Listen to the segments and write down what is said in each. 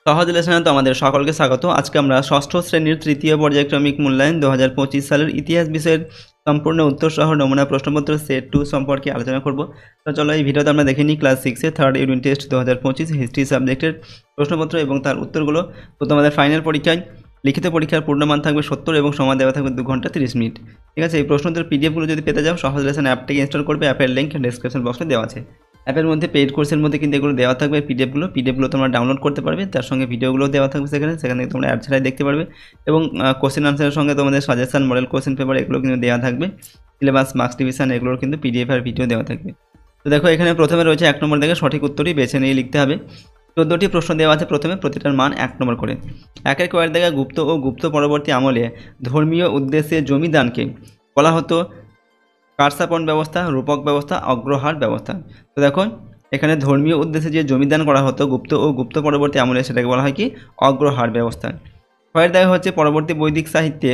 সহজ লেসনে তোমাদের সকলকে স্বাগত। আজকে আমরা ষষ্ঠ শ্রেণীর তৃতীয় পর্যায়ক্রমিক মূল্যায়ন 2025 সালের ইতিহাস বিষয়ের সম্পূর্ণ উত্তর সহ নমুনা প্রশ্নপত্র সেট 2 সম্পর্কে আলোচনা করব। তো চলো এই ভিডিওতে আমরা দেখে নিই ক্লাস 6 এর থার্ড ইউনিট টেস্ট 2025 হিস্ট্রি সাবজেক্টের প্রশ্নপত্র এবং তার উত্তরগুলো। তো তোমাদের ফাইনাল পরীক্ষায় লিখিত পরীক্ষার পূর্ণমান থাকবে 70 এবং সময় দেওয়া থাকবে 2 ঘন্টা 30 মিনিট। ঠিক আছে, এই প্রশ্নোত্তর পিডিএফগুলো যদি পেতে যাও সহজ লেসন অ্যাপটাকে ইনস্টল করবে। অ্যাপের লিঙ্ক ডেসক্রিপশন বক্সে দেওয়া আছে। অ্যাপের মধ্যে পেইড কোর্সের মধ্যে কিন্তু এগুলো দেওয়া থাকবে পিডিএফগুলো তোমরা ডাউনলোড করতে পারবে, তার সঙ্গে ভিডিওগুলো দেওয়া থাকবে সেখানে থেকে তোমরা অ্যাড ছাড়াই দেখতে পারবে এবং কোশ্চেন আনসারের সঙ্গে তোমাদের সাজেশন মডেল কোশ্চেন পেপার এগুলো কিন্তু দেওয়া থাকবে, সিলেবাস মার্কস ডিভিশন এগুলোর কিন্তু পিডিএফ আর ভিডিও দেওয়া থাকবে। তো দেখো এখানে প্রথমে রয়েছে 1 নম্বর থেকে সঠিক উত্তরই বেছে নিয়ে লিখতে হবে। 14টি প্রশ্ন দেওয়া আছে, প্রথমে প্রতিটার মান 1 নম্বর করে। একের কয়েক জায়গায় গুপ্ত ও গুপ্ত পরবর্তী আমলে ধর্মীয় উদ্দেশ্যে জমিদানকে বলা হতো কারসাপন ব্যবস্থা, রূপক ব্যবস্থা, অগ্রহার ব্যবস্থা। তো দেখো এখানে ধর্মীয় উদ্দেশ্যে যে জমিদান করা হতো গুপ্ত ও গুপ্ত পরবর্তী আমলে সেটাকে বলা হয় কি অগ্রহার ব্যবস্থা। ছয়ের দেখা হচ্ছে পরবর্তী বৈদিক সাহিত্যে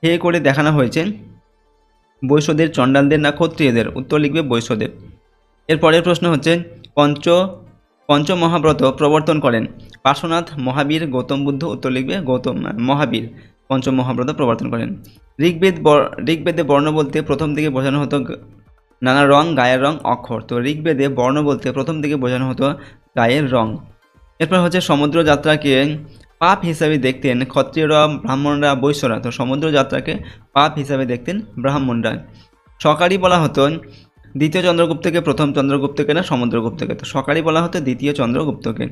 হে করে দেখানো হয়েছে বৈশ্যদের, চণ্ডালদের না ক্ষত্রিয়দের। উত্তর লিখবে বৈশ্যদের। এর পরের প্রশ্ন হচ্ছে পঞ্চমহাব্রত প্রবর্তন করেন পার্শ্বনাথ, মহাবীর, গৌতম বুদ্ধ। উত্তর লিখবে গৌতম মহাবীর পঞ্চমহাব্রত প্রবর্তন করেন। ঋগ্বেদে বর্ণ বলতে প্রথম দিকে বোঝানো হতো নানা রং, গায়ের রং, অক্ষর। তো ঋগ্বেদে বর্ণ বলতে প্রথম দিকে বোঝানো হতো গায়ের রং। এরপর হচ্ছে সমুদ্র যাত্রাকে পাপ হিসাবে দেখতেন ক্ষত্রিয়রা, ব্রাহ্মণরা, বৈশ্যরা। তো সমুদ্র যাত্রাকে পাপ হিসাবে দেখতেন ব্রাহ্মণরা। সকারি বলা হতো দ্বিতীয় চন্দ্রগুপ্তকে, প্রথম চন্দ্রগুপ্তকে না সমুদ্রগুপ্তকে। তো সকারি বলা হতো দ্বিতীয় চন্দ্রগুপ্তকে।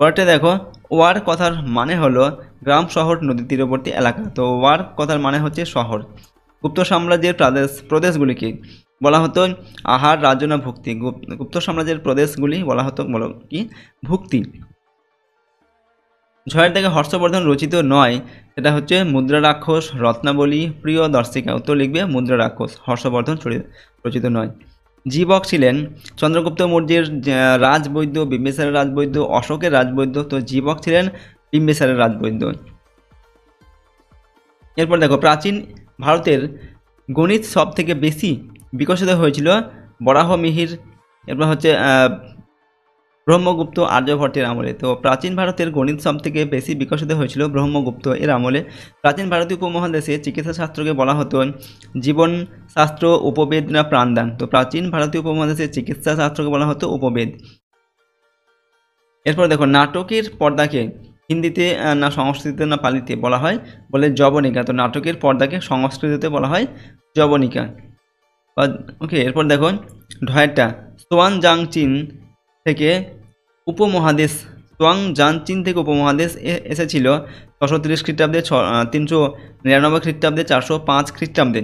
পরেরটা দেখো ওয়ার কথার মানে হলো গ্রাম, শহর, নদী তীরবর্তী এলাকা। তো ওয়ার কথার মানে হচ্ছে শহর। গুপ্ত সাম্রাজ্যের প্রদেশগুলিকে বলা হতো আহার, রাজ্য না ভুক্তি। গুপ্ত সাম্রাজ্যের প্রদেশগুলি বলা হতো কি ভুক্তি। ঝয়ের থেকে হর্ষবর্ধন রচিত নয়, সেটা হচ্ছে মুদ্রা রাক্ষস, রত্নাবলী, প্রিয় দর্শিকা। উত্তর লিখবে মুদ্রা রাক্ষস, হর্ষবর্ধন রচিত নয়। জীবক ছিলেন চন্দ্রগুপ্ত মৌর্যের রাজবৈদ্য, বিম্বিসারের রাজবৈদ্য, অশোকের রাজবৈদ্য। তো জীবক ছিলেন বিম্বিসারের রাজবৈদ্য। এরপর দেখো প্রাচীন ভারতের গণিত সব থেকে বেশি বিকশিত হয়েছিল বরাহমিহির, এরপর হচ্ছে ব্রহ্মগুপ্ত, আর্যভট্টের আমলে। তো প্রাচীন ভারতের গণিত সব থেকে বেশি বিকশিত হয়েছিল ব্রহ্মগুপ্ত এর আমলে। প্রাচীন ভারতীয় উপমহাদেশে চিকিৎসা শাস্ত্রকে বলা হতো জীবন শাস্ত্র, উপবেদ না প্রাণদান। তো প্রাচীন ভারতীয় উপমহাদেশে চিকিৎসা শাস্ত্রকে বলা হতো উপবেদ। এরপর দেখো নাটকের পর্দাকে হিন্দিতে না সংস্কৃতিতে না পালিতে বলা হয় বলে যবনিকা। তো নাটকের পর্দাকে সংস্কৃতিতে বলা হয় যবনিকা। ওকে, এরপর দেখো ঢয়টা সোয়ান জাং চীন থেকে উপমহাদেশ এসেছিল 630 খ্রিস্টাব্দে, 399 খ্রিস্টাব্দে, 405 খ্রিস্টাব্দে।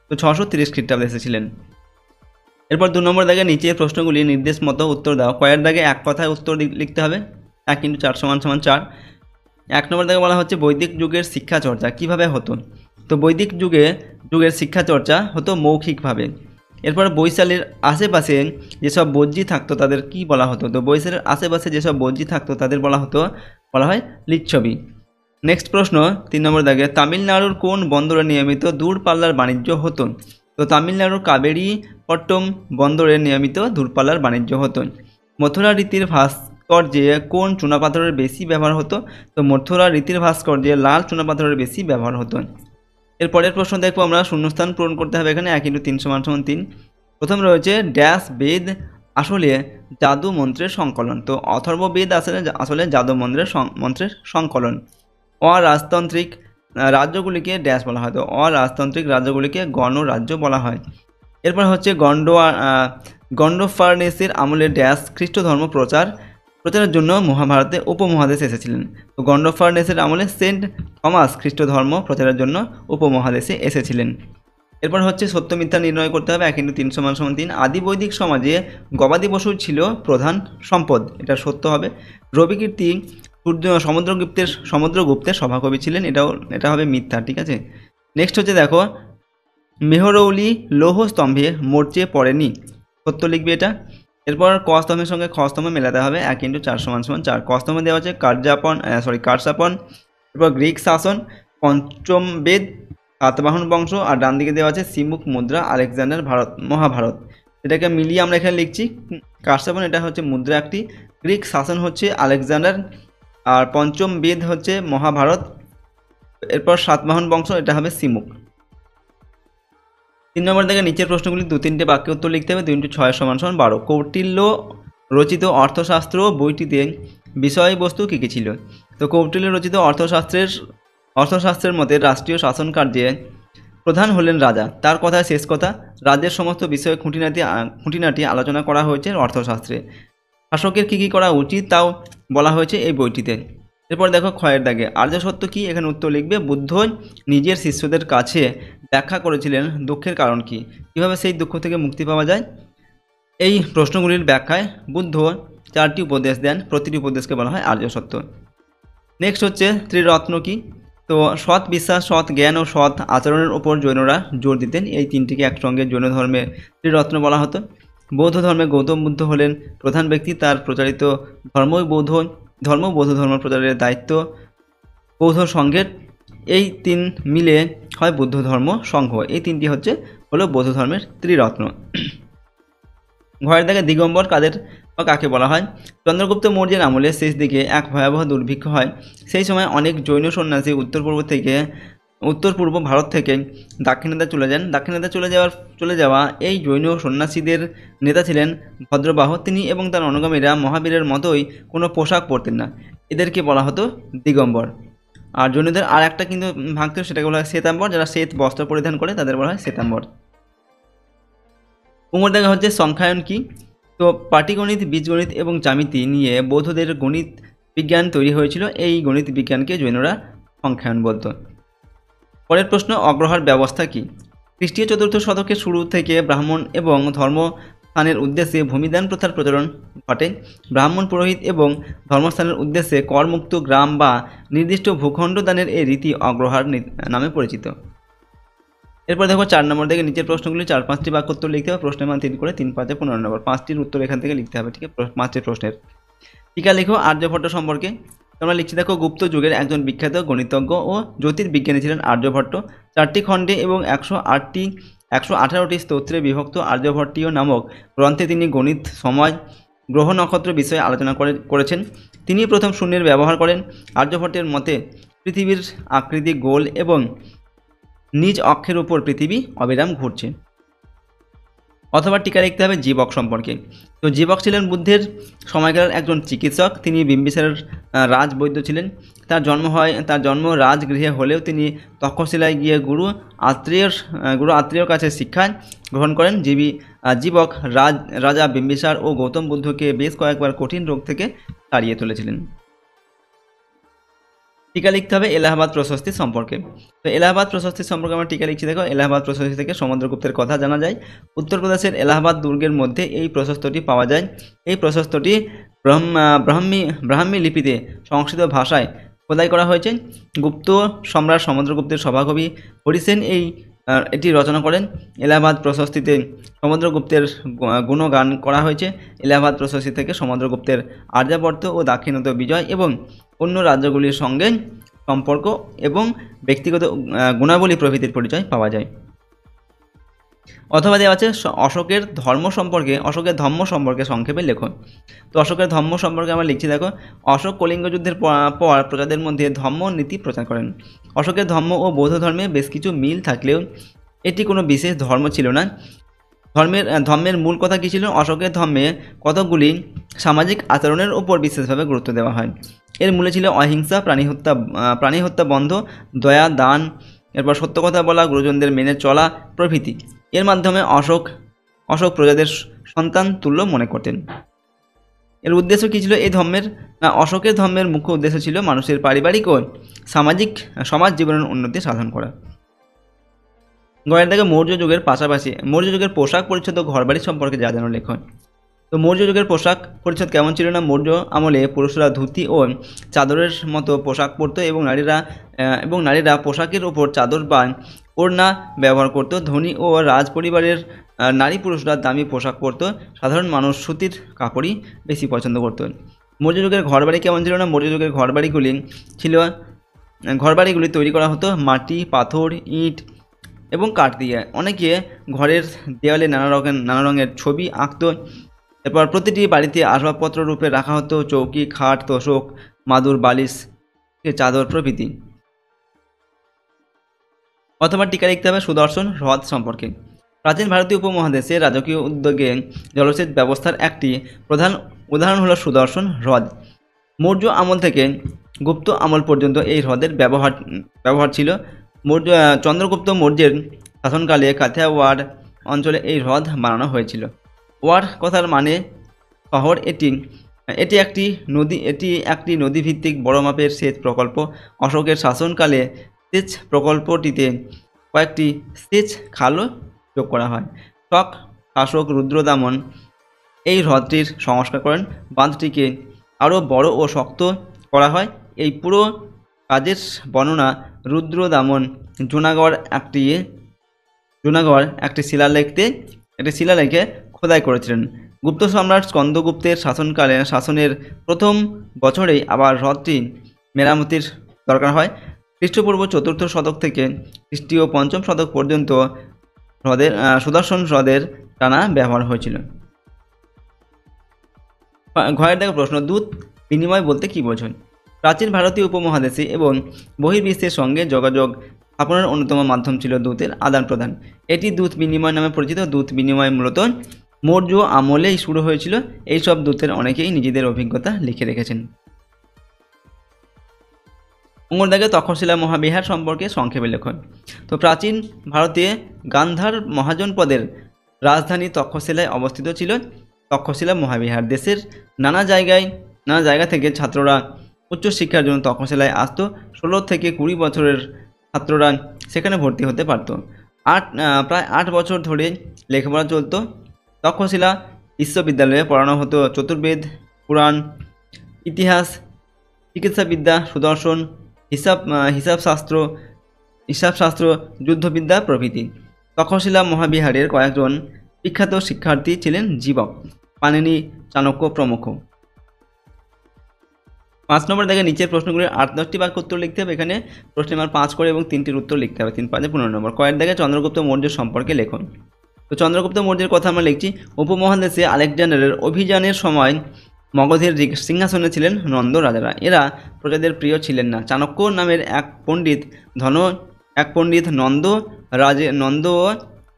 তো 630 খ্রিস্টাব্দে এসেছিলেন। এরপর 2 নম্বর দাগে নিচের প্রশ্নগুলি নির্দেশ মতো উত্তর দাও। কয়ের দাগে এক কথায় উত্তর লিখতে হবে। 1 × 4 = 4। 1 নম্বর দাগে বলা হচ্ছে বৈদিক যুগের শিক্ষা চর্চা কিভাবে হতো। তো বৈদিক যুগের শিক্ষা চর্চা হতো মৌখিকভাবে। এরপর বৈশালীর আশেপাশে যেসব বজ্জি থাকতো তাদের কি বলা হতো। তো বৈশালীর আশেপাশে যেসব বজ্জি থাকতো তাদের বলা হয় লিচ্ছবি। নেক্সট প্রশ্ন 3 নম্বর দাগে তামিলনাড়ুর কোন বন্দরে নিয়মিত দূরপাল্লার বাণিজ্য হতো। তো তামিলনাড়ুর কাবেরীপট্টম বন্দরে নিয়মিত দূরপাল্লার বাণিজ্য হতো। মথুরা রীতির ভাস্কর্যে কোন চুনাপাথরের বেশি ব্যবহার হতো। তো মথুরা রীতির ভাস্কর্যে লাল চুনাপাথরের বেশি ব্যবহার হতো। এরপরের প্রশ্ন দেখবো আমরা, শূন্যস্থান পূরণ করতে হবে এখানে। 1 × 3 = 3। প্রথম রয়েছে ড্যাশ বেদ আসলে জাদু মন্ত্রের সংকলন। তো অথর্ববেদ আসলে জাদু মন্ত্রের সংকলন। অরাজতান্ত্রিক রাজ্যগুলিকে ড্যাশ বলা হয়। তো অরাজতান্ত্রিক রাজ্যগুলিকে গণরাজ্য বলা হয়। এরপর হচ্ছে গন্ডোফার্নেসের আমলে ড্যাশ খ্রিস্ট ধর্ম প্রচারের জন্য মহাভারতে উপমহাদেশে এসেছিলেন। তো গন্ডোফার্নেসের আমলে সেন্ট থমাস খ্রিস্ট ধর্ম প্রচারের জন্য উপমহাদেশে এসেছিলেন। এরপর হচ্ছে সত্য মিথ্যা নির্ণয় করতে হবে। 1 × 3 = 3। আদি বৈদিক সমাজে গবাদি পশু ছিল প্রধান সম্পদ, এটা সত্য হবে। রবিকীর্তি সমুদ্রগুপ্তের সভাকবি ছিলেন, এটা হবে মিথ্যা। ঠিক আছে, নেক্সট হচ্ছে দেখো মেহরৌলি লৌহ স্তম্ভে মরচে পড়েনি। সত্য লিখবে এটা। এরপর ক স্তম্ভের সঙ্গে খ স্তম্ভ মেলাতে হবে। 1 × 4 = 4। ক স্তম্ভে দেওয়া হচ্ছে কারসাপন, এরপর গ্রিক শাসন, পঞ্চম বেদ, সাতবাহন বংশ, আর ডান দিকে দেওয়া আছে সিমুক মুদ্রা, আলেকজান্ডার মহাভারত। এটাকে মিলিয়ে আমরা এখানে লিখছি কারসাপন এটা হচ্ছে মুদ্রা একটি, গ্রিক শাসন হচ্ছে আলেকজান্ডার আর পঞ্চম বেদ হচ্ছে মহাভারত। এরপর সাতবাহন বংশ, এটা হবে সিমুক। 3 নম্বর থেকে নিচের প্রশ্নগুলি 2-3টে বাক্যে উত্তর লিখতে হবে। 2 × 6 = 12। কৌটিল্য রচিত অর্থশাস্ত্র বইটিতে বিষয়বস্তু কী কী ছিল? তো কৌটিল্য রচিত অর্থশাস্ত্রের মতে রাষ্ট্রীয় শাসন কার্যে প্রধান হলেন রাজা। তার কথায় শেষ কথা। রাজ্যের সমস্ত বিষয়ে খুঁটিনাটি আলোচনা করা হয়েছে অর্থশাস্ত্রে। শাসকের কী কী করা উচিত তাও বলা হয়েছে এই বইটিতে। এরপর দেখো ক্ষয়ের দাগে আর্য সত্য কী, এখানে উত্তর লিখবে। বুদ্ধ নিজের শিষ্যদের কাছে ব্যাখ্যা করেছিলেন দুঃখের কারণ কী, কীভাবে সেই দুঃখ থেকে মুক্তি পাওয়া যায়। এই প্রশ্নগুলির ব্যাখ্যায় বুদ্ধ 4টি উপদেশ দেন, প্রতিটি উপদেশকে বলা হয় আর্য সত্য। নেক্সট হচ্ছে ত্রিরত্ন কী। তো সৎ বিশ্বাস, সৎ জ্ঞান ও সৎ আচরণের ওপর জৈনরা জোর দিতেন। এই তিনটিকে একসঙ্গে জৈন ধর্মে ত্রিরত্ন বলা হতো। বৌদ্ধ ধর্মে গৌতম বুদ্ধ হলেন প্রধান ব্যক্তি। তার প্রচারিত বৌদ্ধ ধর্ম প্রচারের দায়িত্ব বৌদ্ধ সংঘের। এই 3 মিলে হয় বৌদ্ধ ধর্ম সংঘ। এই 3টি হলো বৌদ্ধ ধর্মের ত্রিরত্ন। ঘরের দাগে দিগম্বর কাদের বা কাকে বলা হয়? চন্দ্রগুপ্ত মৌর্যের আমলে শেষ দিকে এক ভয়াবহ দুর্ভিক্ষ হয়। সেই সময় অনেক জৈন সন্ন্যাসী উত্তর পূর্ব ভারত থেকে দাক্ষিণাত্যে চলে যান। দাক্ষিণাত্যে চলে যাওয়া এই জৈন সন্ন্যাসীদের নেতা ছিলেন ভদ্রবাহ। তিনি এবং তার অনুগামীরা মহাবীরের মতোই কোনো পোশাক পরতেন না। এদেরকে বলা হতো দিগম্বর। আর জৈনদের আর একটা কিন্তু ভাগ ছিল, সেটাকে বলা হয় শ্বেতাম্বর। যারা শ্বেত বস্ত্র পরিধান করে তাদের বলা হয় শ্বেতাম্বর। উমর দেখা হচ্ছে সংখ্যায়ন কি। তো পাটিগণিত, বীজগণিত এবং জ্যামিতি নিয়ে বৌদ্ধদের গণিত বিজ্ঞান তৈরি হয়েছিল। এই গণিত বিজ্ঞানকে জৈনরা সংখ্যায়ন বলতো। পরের প্রশ্ন, অগ্রহার ব্যবস্থা কি। খ্রিস্টীয় 4র্থ শতকের শুরু থেকে ব্রাহ্মণ এবং ধর্মস্থানের উদ্দেশ্যে ভূমিদান প্রথার প্রচলন ঘটে। ব্রাহ্মণ, পুরোহিত এবং ধর্মস্থানের উদ্দেশ্যে করমুক্ত গ্রাম বা নির্দিষ্ট ভূখণ্ড দানের এই রীতি অগ্রহার নামে পরিচিত। এরপর দেখো 4 নম্বর থেকে নিচের প্রশ্নগুলি 4-5টি বাক্য উত্তর লিখতে হবে। প্রশ্নের মান 3 করে, 3-5 15 নম্বর। 5টির উত্তর এখান থেকে লিখতে হবে, ঠিক আছে। 5টি প্রশ্নের টিকা লিখো আর্যভট্ট সম্পর্কে। তোমরা লিখছি দেখো, গুপ্ত যুগের একজন বিখ্যাত গণিতজ্ঞ ও জ্যোতির্বিজ্ঞানী ছিলেন আর্যভট্ট। 4টি খণ্ডে এবং 118টি স্তোত্রে বিভক্ত আর্যভট্টীয় নামক গ্রন্থে তিনি গণিত, সময়, গ্রহ নক্ষত্র বিষয়ে আলোচনা করেছেন। তিনি প্রথম শূন্যের ব্যবহার করেন। আর্যভট্টের মতে পৃথিবীর আকৃতি গোল এবং নিজ অক্ষের উপর পৃথিবী অবিরাম ঘুরছে। অথবা টিকা লিখতে হবে জীবক সম্পর্কে। তো জীবক ছিলেন বুদ্ধের সময়কালের একজন চিকিৎসক। তিনি বিম্বিসারের রাজবৈদ্য ছিলেন। তার জন্ম রাজগৃহে হলেও তিনি তক্ষশিলায় গিয়ে গুরু আত্রেয়র কাছে শিক্ষা গ্রহণ করেন। জীবক রাজা বিম্বিসার ও গৌতম বুদ্ধকে বেশ কয়েকবার কঠিন রোগ থেকে তাড়িয়ে তুলেছিলেন। টিকা লিখতে হবে এলাহাবাদ প্রশস্তি সম্পর্কে। তো এলাহাবাদ প্রশস্তি সম্পর্কে আমরা টিকা লিখছি দেখো। এলাহাবাদ প্রশস্তি থেকে সমুদ্রগুপ্তের কথা জানা যায়। উত্তরপ্রদেশের এলাহাবাদ দুর্গের মধ্যে এই প্রশস্তটি পাওয়া যায়। এই প্রশস্তটি ব্রাহ্মী লিপিতে সংস্কৃত ভাষায় খোদাই করা হয়েছে। গুপ্ত সম্রাট সমুদ্রগুপ্তের সভাকবি হরিসেন এটি রচনা করেন। এলাহাবাদ প্রশস্তিতে সমুদ্রগুপ্তের গুণগান করা হয়েছে। এলাহাবাদ প্রশস্তি থেকে সমুদ্রগুপ্তের আর্যাবর্ত ও দাক্ষিণাত্য বিজয় এবং অন্য রাজ্যগুলির সঙ্গে সম্পর্ক এবং ব্যক্তিগত গুণাবলী প্রভৃতির পরিচয় পাওয়া যায়। অথবা দেওয়া আছে অশোকের ধর্ম সম্পর্কে সংক্ষেপে লেখো। তো অশোকের ধর্ম সম্পর্কে আমরা লিখছি দেখো। অশোক কলিঙ্গ যুদ্ধের পর প্রজাদের মধ্যে ধর্ম নীতি প্রচার করেন। অশোকের ধর্ম ও বৌদ্ধ ধর্মে বেশ কিছু মিল থাকলেও এটি কোনো বিশেষ ধর্ম ছিল না। ধর্মের মূল কথা কী ছিল? অশোকের ধর্মে কতকগুলি সামাজিক আচরণের ওপর বিশেষভাবে গুরুত্ব দেওয়া হয়। এর মূলে ছিল অহিংসা, প্রাণী হত্যা বন্ধ, দয়া, দান, এরপর সত্য কথা বলা, গুরুজনদের মেনে চলা প্রভৃতি। এর মাধ্যমে অশোক প্রজাদের সন্তান তুল্য মনে করতেন। এর উদ্দেশ্য কী ছিল অশোকের ধর্মের মুখ্য উদ্দেশ্য ছিল মানুষের পারিবারিক ও সমাজ জীবনের উন্নতি সাধন করা। গয়ের দাগে মৌর্য যুগের পোশাক পরিচ্ছদ ও ঘরবাড়ি সম্পর্কে যা জানো লেখ। তো মৌর্য যুগের পোশাক পরিচ্ছদ কেমন ছিল না? মৌর্য আমলে পুরুষরা ধুতি ও চাদরের মতো পোশাক পরত এবং নারীরা পোশাকের ওপর চাদর বা ওড়না ব্যবহার করত। ধনী ও রাজ পরিবারের নারী পুরুষরা দামি পোশাক পরত। সাধারণ মানুষ সুতির কাপড়ই বেশি পছন্দ করত। মৌর্য যুগের ঘরবাড়ি কেমন ছিল না? মৌর্য যুগের ঘরবাড়িগুলি তৈরি করা হতো মাটি, পাথর, ইট এবং কাঠ দিয়ে। অনেকে ঘরের দেওয়ালে নানা রঙের ছবি আঁকত। এরপর প্রতিটি বাড়িতে আসবাবপত্র রূপে রাখা হতো চৌকি, খাট, তোশক, মাদুর, বালিশ, চাদর প্রভৃতি। অথবা টিকা লিখতে হবে সুদর্শন হ্রদ সম্পর্কে। প্রাচীন ভারতীয় উপমহাদেশে রাজকীয় উদ্যোগে জলসেচ ব্যবস্থার একটি প্রধান উদাহরণ হলো সুদর্শন হ্রদ। মৌর্য আমল থেকে গুপ্ত আমল পর্যন্ত এই হ্রদের ব্যবহার ছিল। চন্দ্রগুপ্ত মৌর্যের শাসনকালে কাথিয়াওয়াড় অঞ্চলে এই হ্রদ বানানো হয়েছিল। ওয়ার কথার মানে শহর। এটি একটি নদীভিত্তিক বড় মাপের সেচ প্রকল্প। অশোকের শাসনকালে সেচ প্রকল্পটিতে কয়েকটি সেচ খালও যোগ করা হয়। শাসক রুদ্রদামন এই হ্রদটির সংস্কার করেন। বাঁধটিকে আরও বড় ও শক্ত করা হয়। এই পুরো কাজের বর্ণনা রুদ্রদামন জুনাগড় একটি শিলালেখে খোদাই করেছিলেন। গুপ্ত সম্রাট স্কন্দগুপ্তের শাসনের প্রথম বছরেই আবার হ্রদটি মেরামতির দরকার হয়। খ্রিস্টপূর্ব 4র্থ শতক থেকে খ্রিস্টীয় 5ম শতক পর্যন্ত সুদর্শন হ্রদের টানা ব্যবহার হয়েছিল। ঘয়ের দেখো প্রশ্ন, দূত বিনিময় বলতে কী বোঝায়? প্রাচীন ভারতীয় উপমহাদেশে এবং বহির্বিশ্বের সঙ্গে যোগাযোগ স্থাপনের অন্যতম মাধ্যম ছিল দূতের আদান প্রদান। এটি দূত বিনিময় নামে পরিচিত। দূত বিনিময় মূলত মৌর্য আমলেই শুরু হয়েছিল। এইসব দূতের অনেকেই নিজেদের অভিজ্ঞতা লিখে রেখেছেন। অঙ্গদাগে তক্ষশিলা মহাবিহার সম্পর্কে সংক্ষেপে লেখন। তো প্রাচীন ভারতে গান্ধার মহাজনপদের রাজধানী তক্ষশিলায় অবস্থিত ছিল তক্ষশিলা মহাবিহার। দেশের নানা জায়গা থেকে ছাত্ররা উচ্চশিক্ষার জন্য তক্ষশিলায় আসতো। 16 থেকে 20 বছরের ছাত্ররা সেখানে ভর্তি হতে পারত। প্রায় 8 বছর ধরে লেখাপড়া চলত। তক্ষশিলা বিশ্ববিদ্যালয়ে পড়ানো হতো চতুর্বেদ, পুরাণ, ইতিহাস, চিকিৎসাবিদ্যা, সুদর্শন, হিসাবশাস্ত্র, যুদ্ধবিদ্যা প্রভৃতি। তক্ষশিলা মহাবিহারের কয়েকজন বিখ্যাত শিক্ষার্থী ছিলেন জীবক, পাণিনি, চাণক্য প্রমুখ। 5 নম্বর দেখে নিচের প্রশ্নগুলির 8-10টি বাক্য উত্তর লিখতে হবে। এখানে প্রশ্ন নাম্বার 5 করে এবং 3টির উত্তর লিখতে হবে। 3 5 15 নম্বর। কয়ের দেখে চন্দ্রগুপ্ত মৌর্য সম্পর্কে লেখন। তো চন্দ্রগুপ্ত মৌর্যের কথা আমরা লিখছি। উপমহাদেশে আলেকজান্ডারের অভিযানের সময় মগধের সিংহাসনে ছিলেন নন্দ রাজারা। এরা প্রজাদের প্রিয় ছিলেন না। চাণক্য নামের এক পণ্ডিত নন্দ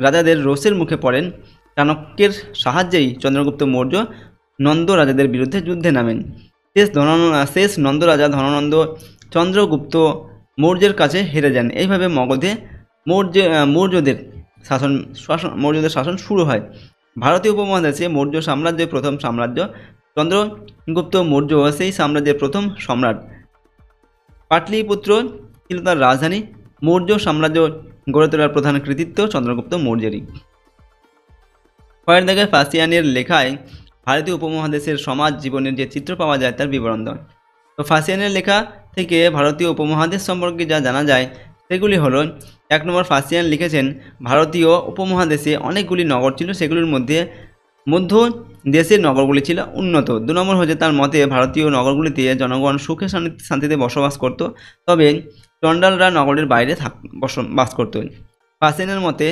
রাজাদের রোষের মুখে পড়েন। চাণক্যের সাহায্যেই চন্দ্রগুপ্ত মৌর্য নন্দ রাজাদের বিরুদ্ধে যুদ্ধে নামেন। শেষ নন্দ রাজা ধননন্দ চন্দ্রগুপ্ত মৌর্যের কাছে হেরে যান। এইভাবে মগধে মৌর্যদের শাসন শুরু হয়। ভারতীয় উপমহাদেশে মৌর্য সাম্রাজ্যের প্রথম সাম্রাজ্য। চন্দ্রগুপ্ত মৌর্য সেই সাম্রাজ্যের প্রথম সম্রাট। পাটলিপুত্র ছিল তার রাজধানী। মৌর্য সাম্রাজ্য গড়ে তোলার প্রধান কৃতিত্ব চন্দ্রগুপ্ত মৌর্যেরই। কয়ের দাগে ফাসিয়ানের লেখায় ভারতীয় উপমহাদেশের সমাজ জীবনের যে চিত্র পাওয়া যায় তার বিবরণ দেন। তো ফাসিয়ানের লেখা থেকে ভারতীয় উপমহাদেশ সম্পর্কে যা জানা যায় সেগুলি হলো: 1 নম্বর, ফাসিয়ান লিখেছেন ভারতীয় উপমহাদেশে অনেকগুলি নগর ছিল, সেগুলির মধ্যে মধ্য দেশের নগরগুলি ছিল উন্নত। 2 নম্বর হচ্ছে তার মতে ভারতীয় নগরগুলিতে জনগণ সুখে শান্তিতে বসবাস করত, তবে চণ্ডালরা নগরের বাইরে বাস করত। ফাসিয়ানের মতে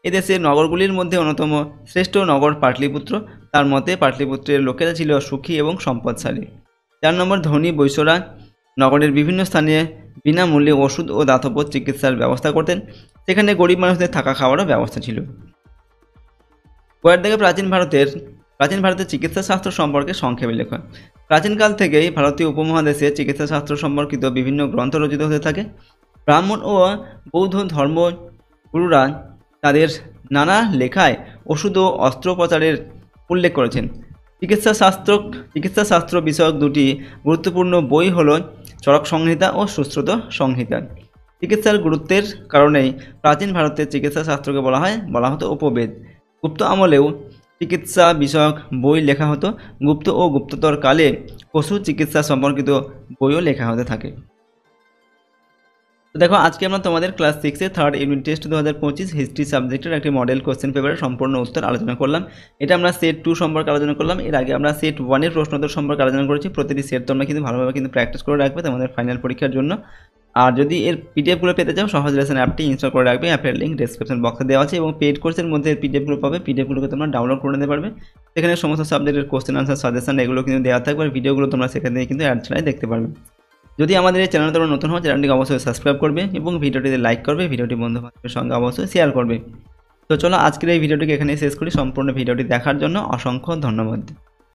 এদেশের নগরগুলির মধ্যে অন্যতম শ্রেষ্ঠ নগর পাটলিপুত্র। তার মতে পাটলিপুত্রের লোকেরা ছিল সুখী এবং সম্পদশালী। 4 নম্বর, ধনী বৈশ্যরা নগরের বিভিন্ন স্থানে বিনামূল্যে ওষুধ ও দাতব্য চিকিৎসার ব্যবস্থা করতেন। সেখানে গরিব মানুষদের থাকা খাওয়ারও ব্যবস্থা ছিল। কয়ের দিকে প্রাচীন ভারতের চিকিৎসাশাস্ত্র সম্পর্কে সংক্ষেপে লেখা। প্রাচীনকাল থেকেই ভারতীয় উপমহাদেশে চিকিৎসাশাস্ত্র সম্পর্কিত বিভিন্ন গ্রন্থ রচিত হতে থাকে। ব্রাহ্মণ ও বৌদ্ধ ধর্মগুরুরা তাদের নানা লেখায় ওষুধ ও অস্ত্রোপচারের উল্লেখ করেছেন। চিকিৎসাশাস্ত্র বিষয়ক 2টি গুরুত্বপূর্ণ বই হল চরক সংহিতা ও সুশ্রুত সংহিতা। চিকিৎসার গুরুত্বের কারণেই প্রাচীন ভারতের চিকিৎসাশাস্ত্রকে বলা হতো উপবেদ। গুপ্ত আমলেও চিকিৎসা বিষয়ক বই লেখা হতো। গুপ্ত ও গুপ্ততর কালে পশু চিকিৎসা সম্পর্কিত বইও লেখা হতে থাকে। তো দেখো, আজকে আমরা তোমাদের ক্লাস 6-এর 3rd ইউনিট টেস্ট 2025 হিস্ট্রি সাবজেক্টের একটি মডেল কোশ্চেন পেপারের সম্পূর্ণ উত্তর আলোচনা করলাম। এটা আমরা সেট 2 সম্পর্কে আলোচনা করলাম। এর আগে আমরা সেট 1-এর প্রশ্নোত্তর সম্পর্কে আলোচনা করেছি। প্রতিটি সেট তোমরা কিন্তু ভালোভাবে প্র্যাকটিস করে রাখবে তোমাদের ফাইনাল পরীক্ষার জন্য। আর যদি এর পিডিএফগুলো পেতে চাও সহজ লেসন অ্যাপটি ইনস্টল করে রাখবে। অ্যাপের লিঙ্ক ডেসক্রিপশন বক্সে দেওয়া আছে এবং পেইড কোর্সের মধ্যে পিডিএফগুলো পাবে। পিডিএফগুলোকে তোমরা ডাউনলোড করে নিতে পারবে। সেখানে সমস্ত সাবজেক্টের কোশ্চেন আনসার সাজেশন এগুলো কিন্তু দেওয়া থাকবে। আর ভিডিওগুলো তোমরা সেখান থেকে কিন্তু অ্যাড ছাড়াই দেখতে পারবে। যদি আমাদের এই চ্যানেলে তোমরা নতুন হও চ্যানেলটিকে অবশ্যই সাবস্ক্রাইব করবে এবং ভিডিওটিতে লাইক করবে, ভিডিওটি বন্ধু-বান্ধবের সঙ্গে অবশ্যই শেয়ার করবে। তো চলো আজকের এই ভিডিওটিকে এখানেই শেষ করি। সম্পূর্ণ ভিডিওটি দেখার জন্য অসংখ্য ধন্যবাদ।